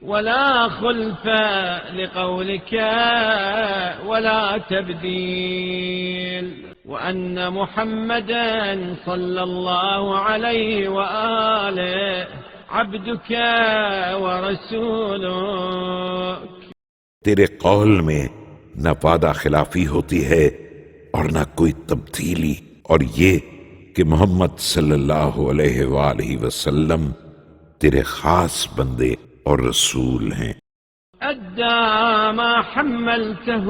ولا خلف لقولك ولا تبديل، وأن محمدا صلى الله عليه وآله عبدك ورسولك۔ تیرے قول میں نہ وعدہ خلافی ہوتی ہے اور نہ کوئی تبدیلی، اور یہ کہ محمد صلی اللہ علیہ وآلہ وسلم تیرے خاص بندے اور رسول ہیں۔ أدى ما حملته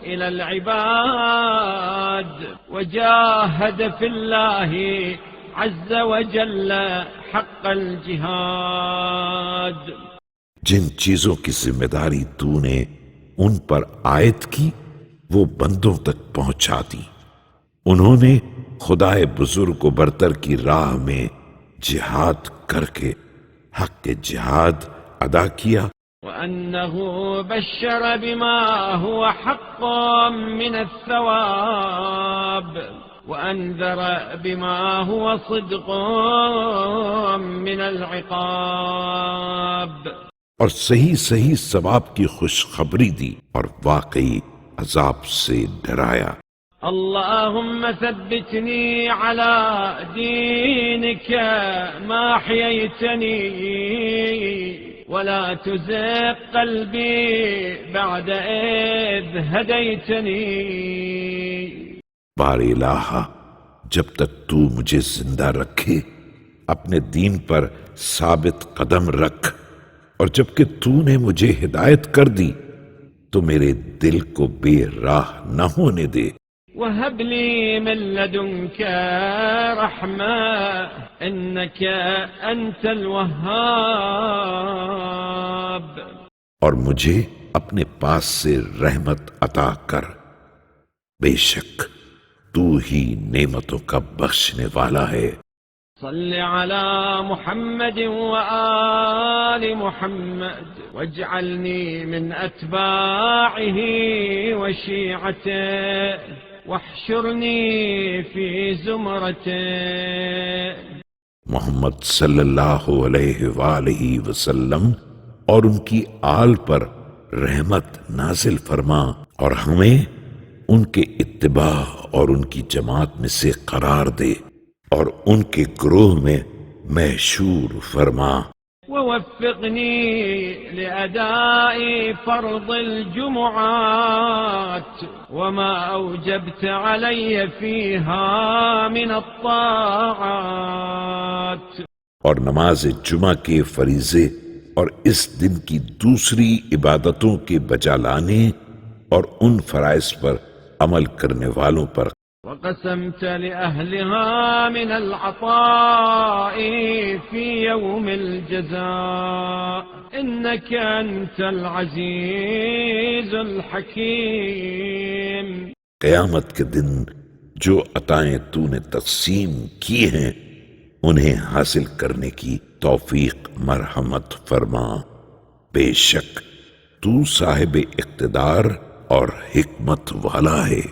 إلى العباد وجاهد في الله عز وجل حق الجهاد۔ جن چیزوں کی ذمہ داری تو نے ان پر عائد کی وہ بندوں تک پہنچا دی، انہوں نے خدائے بزرگ و برتر کی راہ میں جہاد کر کے حق کے جہاد ادا کیا۔ وأنه بشر بما هو حق من الثواب وأنذر بما هو صدق من العقاب، اور صحیح صحیح ثواب کی خوشخبری دی اور واقعی عذاب سے ڈرایا۔ اللهم ثبتني على دينك ما حييتني ولا تزغ قلبي بعد إذ هديتني۔ بار الہ، جب تک تو مجھے زندہ رکھے اپنے دین پر ثابت قدم رکھ، اور جب کہ تو نے مجھے ہدایت کر دی تو میرے دل کو بے راہ نہ ہونے دے۔ وهب لي من لدنك رحمة إنك أنت الوهاب، اور مجھے اپنے پاس سے رحمت عطا کر، بے شک تو ہی نعمتوں کا بخشنے والا ہے۔ صل على محمد وآل محمد واجعلني من أتباعه وشيعته واحشرني في زمرته۔ محمد صلی اللہ علیہ وآلہ وسلم اور ان کی آل پر رحمت نازل فرما، اور ہمیں ان کے اتباع اور ان کی جماعت میں سے قرار دے، اور ان کے گروہ میں محشور فرما۔ ووفقني لأداء فرض الجمعات وما أوجبت علي فيها من الطاعات، اور نماز جمعہ کے فریضے اور اس دن کی دوسری عبادتوں کے بجا لانے اور ان فرائض پر عمل کرنے والوں پر۔ وقسمت لأهلها من العطاء في يوم الجزاء إنك أنت العزيز الحكيم۔ قیامت کے دن جو عطائیں تو نے تقسیم کی ہیں انہیں حاصل کرنے کی توفیق مرحمت فرما، بے شک تو صاحب اقتدار اور حکمت والا ہے۔